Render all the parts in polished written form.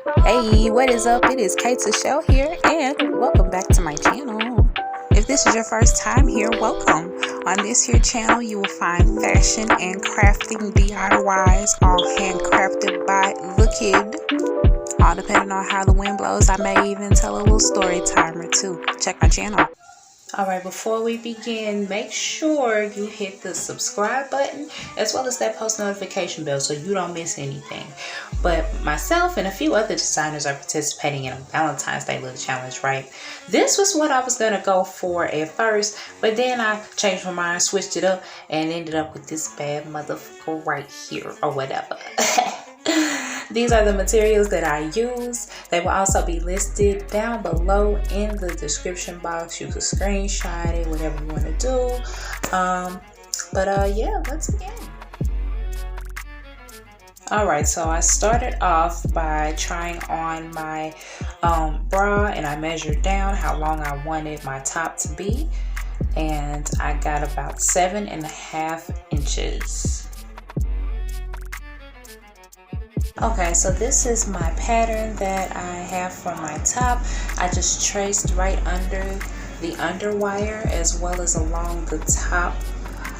Hey, what is up? It is Kate Show here, and welcome back to my channel. If this is your first time here, welcome. On this here channel, you will find fashion and crafting DIYs, all handcrafted by the kid. All depending on how the wind blows, I may even tell a little story time or two. Check my channel. Alright, before we begin, make sure you hit the subscribe button as well as that post notification bell so you don't miss anything. But myself and a few other designers are participating in a Valentine's Day little challenge, right? This was what I was going to go for at first, but then I changed my mind, switched it up, and ended up with this bad motherfucker right here or whatever. These are the materials that I use. They will also be listed down below in the description box. You can screenshot it, whatever you want to do. Yeah, let's begin. Alright, so I started off by trying on my bra, and I measured down how long I wanted my top to be, and I got about 7.5 inches. Okay, so this is my pattern that I have for my top. I just traced right under the underwire as well as along the top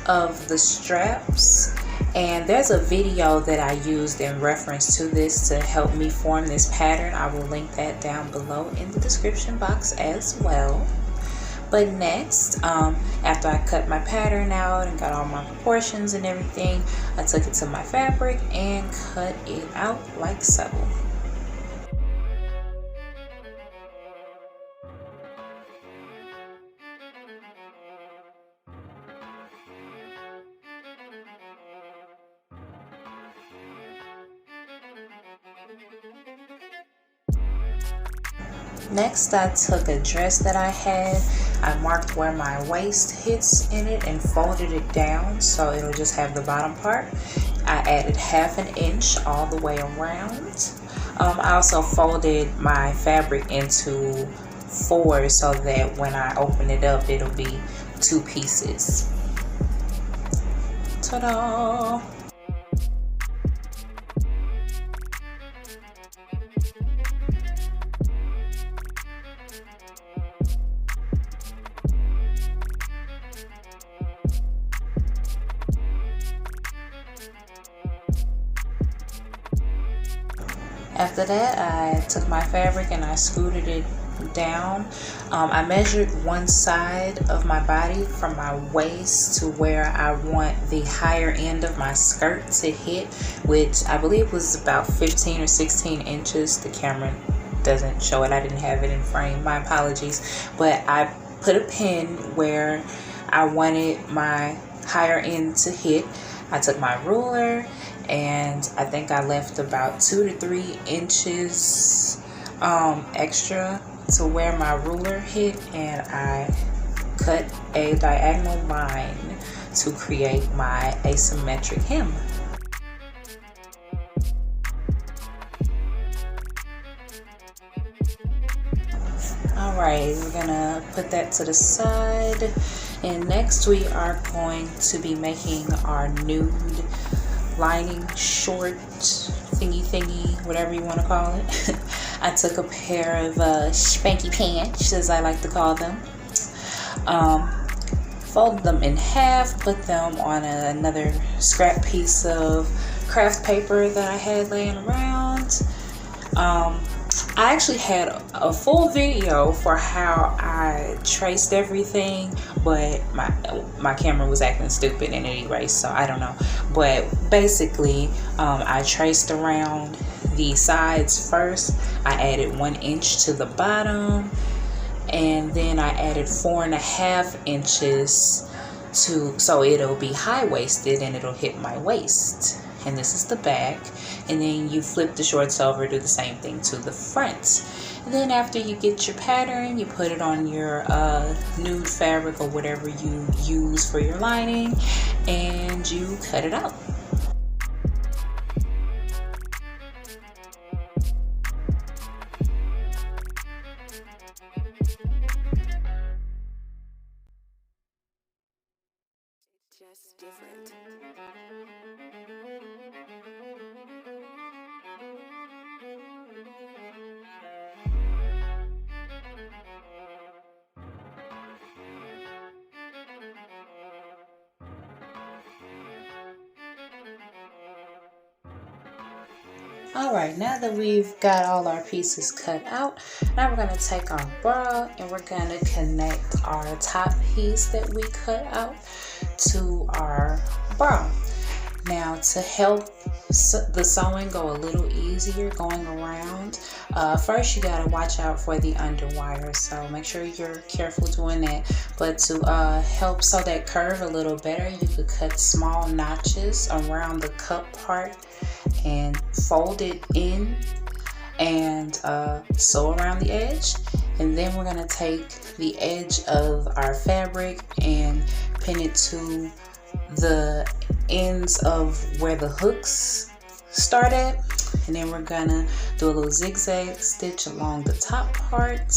of the straps. And there's a video that I used in reference to this to help me form this pattern. I will link that down below in the description box as well. But next, after I cut my pattern out and got all my proportions and everything, I took it to my fabric and cut it out like so. Next, I took a dress that I had. I marked where my waist hits in it and folded it down so it'll just have the bottom part. I added 1/2 inch all the way around. I also folded my fabric into 4 so that when I open it up, it'll be 2 pieces. Ta-da! After that, I took my fabric and I scooted it down. I measured one side of my body from my waist to where I want the higher end of my skirt to hit, which I believe was about 15 or 16 inches. The camera doesn't show it. I didn't have it in frame. My apologies. But I put a pin where I wanted my higher end to hit. I took my ruler and I think I left about 2 to 3 inches extra to where my ruler hit, and I cut a diagonal line to create my asymmetric hem. Alright, we're gonna put that to the side, and next we are going to be making our nude lining short thingy, whatever you want to call it. I took a pair of spanky pants, as I like to call them, folded them in half, put them on another scrap piece of craft paper that I had laying around. I actually had a full video for how I traced everything, but my camera was acting stupid and it erased, so I don't know. But basically, I traced around the sides first. I added 1 inch to the bottom, and then I added 4.5 inches so it'll be high-waisted and it'll hit my waist. And this is the back, and then you flip the shorts over, do the same thing to the front. And then after you get your pattern, you put it on your nude fabric or whatever you use for your lining, and you cut it out. Just different. Alright, now that we've got all our pieces cut out, now we're going to take our bra and we're going to connect our top piece that we cut out to our bra. Now, to help the sewing go a little easier going around, first you got to watch out for the underwire, so make sure you're careful doing that. But to help sew that curve a little better, you could cut small notches around the cup part and fold it in and sew around the edge. And then we're going to take the edge of our fabric and pin it to the ends of where the hooks start at, and then we're gonna do a little zigzag stitch along the top part.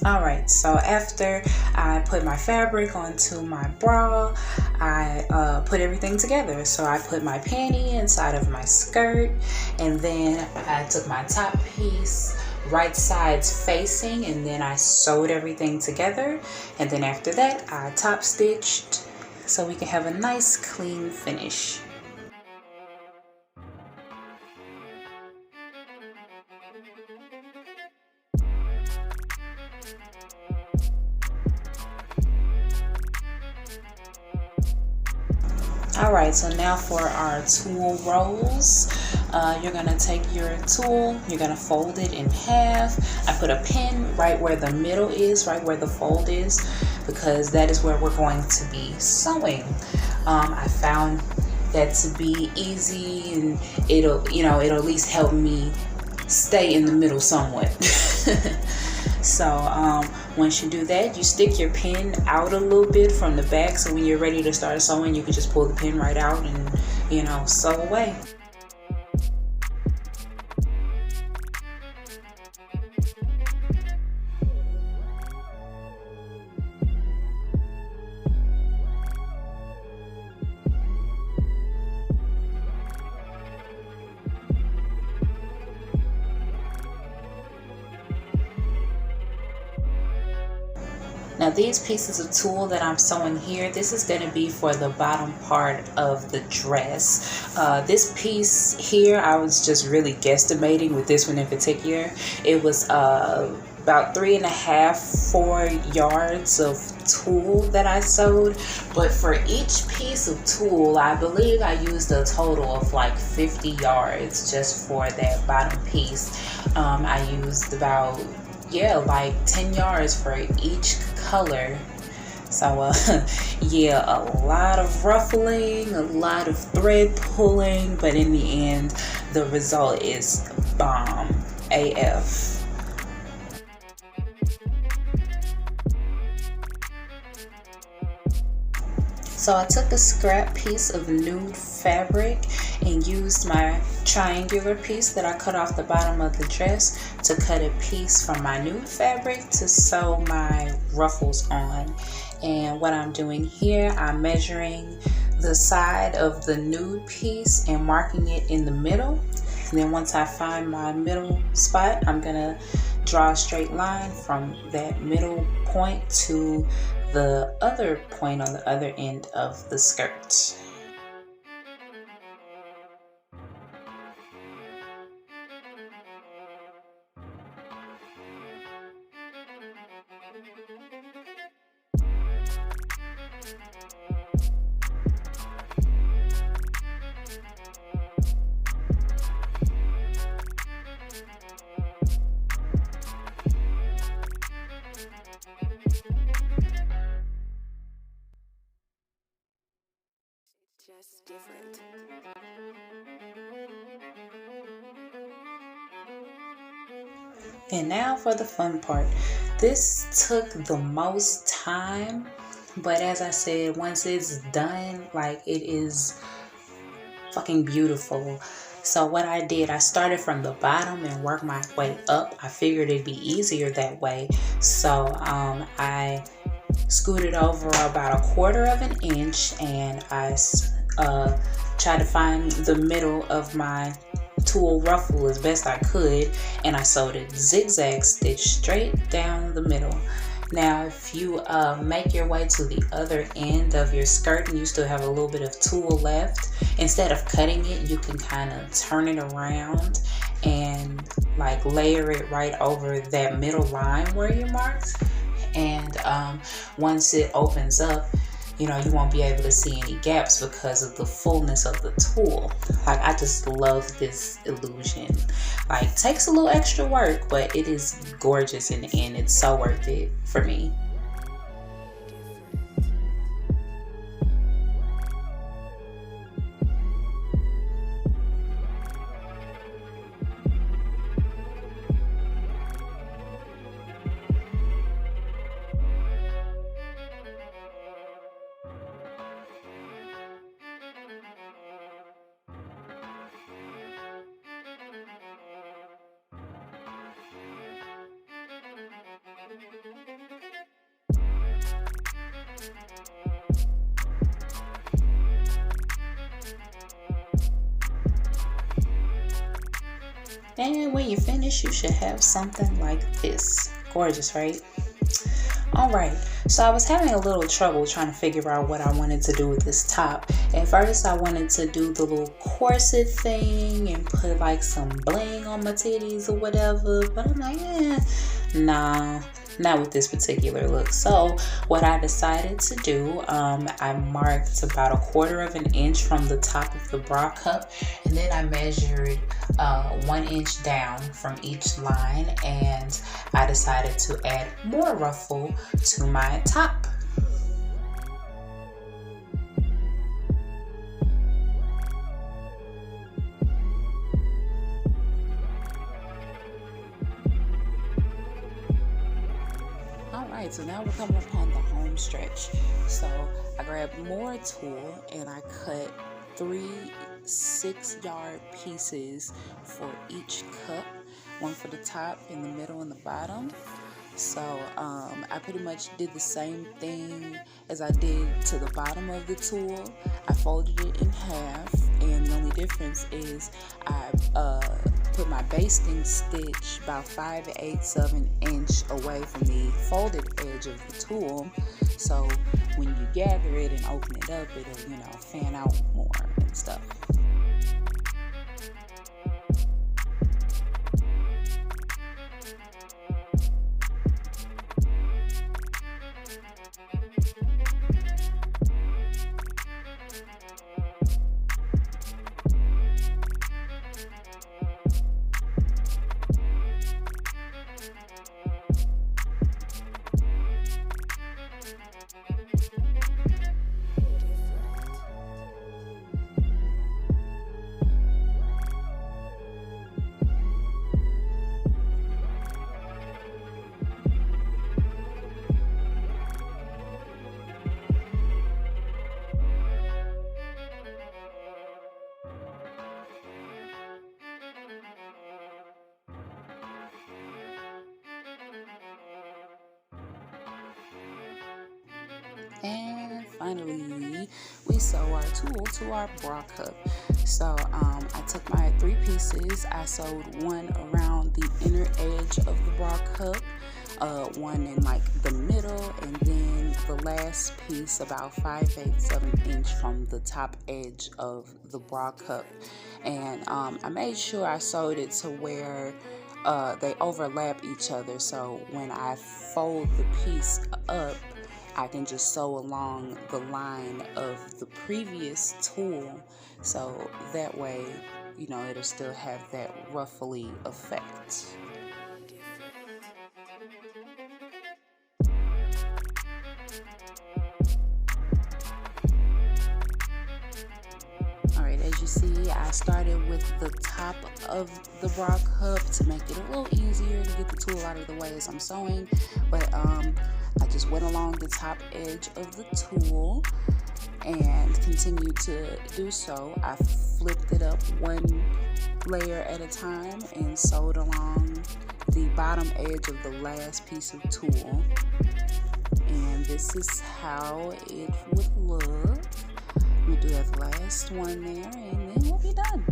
Alright, so after I put my fabric onto my bra, I put everything together. So I put my panty inside of my skirt, and then I took my top piece right sides facing, and then I sewed everything together. And then after that, I top stitched so we can have a nice clean finish. Alright, so now for our tulle rolls, you're going to take your tulle, you're going to fold it in half. I put a pin right where the middle is, right where the fold is, because that is where we're going to be sewing. I found that to be easy, and it'll at least help me stay in the middle somewhat. So once you do that, you stick your pin out a little bit from the back, so when you're ready to start sewing, you can just pull the pin right out and sew away. Now these pieces of tulle that I'm sewing here, this is going to be for the bottom part of the dress. This piece here, I was just really guesstimating with this one in particular. It was about 3.5–4 yards of tulle that I sewed, but for each piece of tulle, I believe I used a total of like 50 yards just for that bottom piece. I used about like 10 yards for each color. So yeah, a lot of ruffling, a lot of thread pulling, but in the end the result is bomb AF. So I took a scrap piece of nude fabric and used my triangular piece that I cut off the bottom of the dress to cut a piece from my nude fabric to sew my ruffles on. And what I'm doing here, I'm measuring the side of the nude piece and marking it in the middle. And then once I find my middle spot, I'm gonna draw a straight line from that middle point to the other point on the other end of the skirt. Just different. And now for the fun part. This took the most time, but as I said, once it's done, like, it is fucking beautiful. So what I did, I started from the bottom and worked my way up. I figured it'd be easier that way. So I scooted over about 1/4 of an inch, and I tried to find the middle of my tulle ruffle as best I could, and I sewed it zigzag stitch straight down the middle. Now, if you make your way to the other end of your skirt and you still have a little bit of tulle left, instead of cutting it, you can kind of turn it around and like layer it right over that middle line where you marked. And once it opens up, you know, you won't be able to see any gaps because of the fullness of the tulle. Like, I just love this illusion. Like, takes a little extra work, but it is gorgeous in the end. It's so worth it for me. And when you finish, you should have something like this. Gorgeous, right? Alright, so I was having a little trouble trying to figure out what I wanted to do with this top. At first I wanted to do the little corset thing and put like some bling on my titties or whatever, but I'm like, nah, not with this particular look. So what I decided to do, I marked about 1/4 inch from the top of the bra cup, and then I measured 1 inch down from each line, and I decided to add more ruffle to my top. Alright, so now we're coming upon the home stretch. So I grabbed more tulle and I cut 3 6-yard pieces for each cup, one for the top, in the middle, and the bottom. So I pretty much did the same thing as I did to the bottom of the tulle. I folded it in half, and the only difference is I put my basting stitch about 5/8 of an inch away from the folded edge of the tulle, so when you gather it and open it up, it'll, you know, fan out more and stuff. And finally, we sew our tulle to our bra cup. So I took my 3 pieces. I sewed one around the inner edge of the bra cup, one in like the middle, and then the last piece about 5/8 of an inch from the top edge of the bra cup. And I made sure I sewed it to where they overlap each other, so when I fold the piece up, I can just sew along the line of the previous tulle, so that way, you know, it'll still have that ruffly effect. Alright, as you see, I started with the top of the bra cup to make it a little easier to get the tulle out of the way as I'm sewing, but I just went along the top edge of the tulle and continued to do so. I flipped it up one layer at a time and sewed along the bottom edge of the last piece of tulle. And this is how it would look. I'm going to do that last one there, and then we'll be done.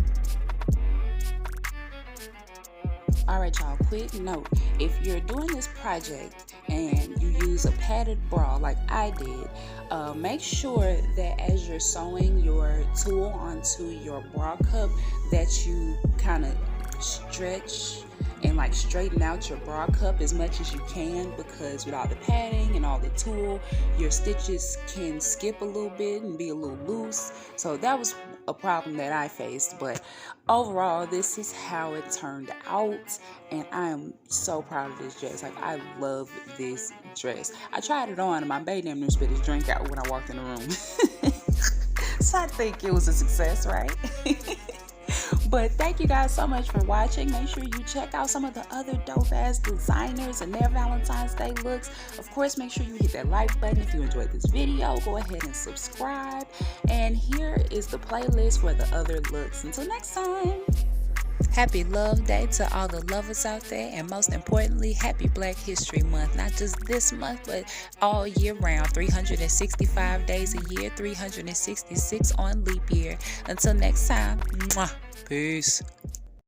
Alright y'all, quick note, if you're doing this project and you use a padded bra like I did, make sure that as you're sewing your tool onto your bra cup that you kind of stretch and like straighten out your bra cup as much as you can, because with all the padding and all the tulle, your stitches can skip a little bit and be a little loose. So that was a problem that I faced, but overall this is how it turned out, and I am so proud of this dress. Like, I love this dress. I tried it on and my baby damn near spit his drink out when I walked in the room. So I think it was a success, right? But thank you guys so much for watching. Make sure you check out some of the other dope ass designers and their Valentine's Day looks. Of course, make sure you hit that like button if you enjoyed this video. Go ahead and subscribe. And here is the playlist for the other looks. Until next time. Happy Love Day to all the lovers out there, and most importantly, happy Black History Month. Not just this month, but all year round. 365 days a year, 366 on leap year. Until next time, mwah, peace.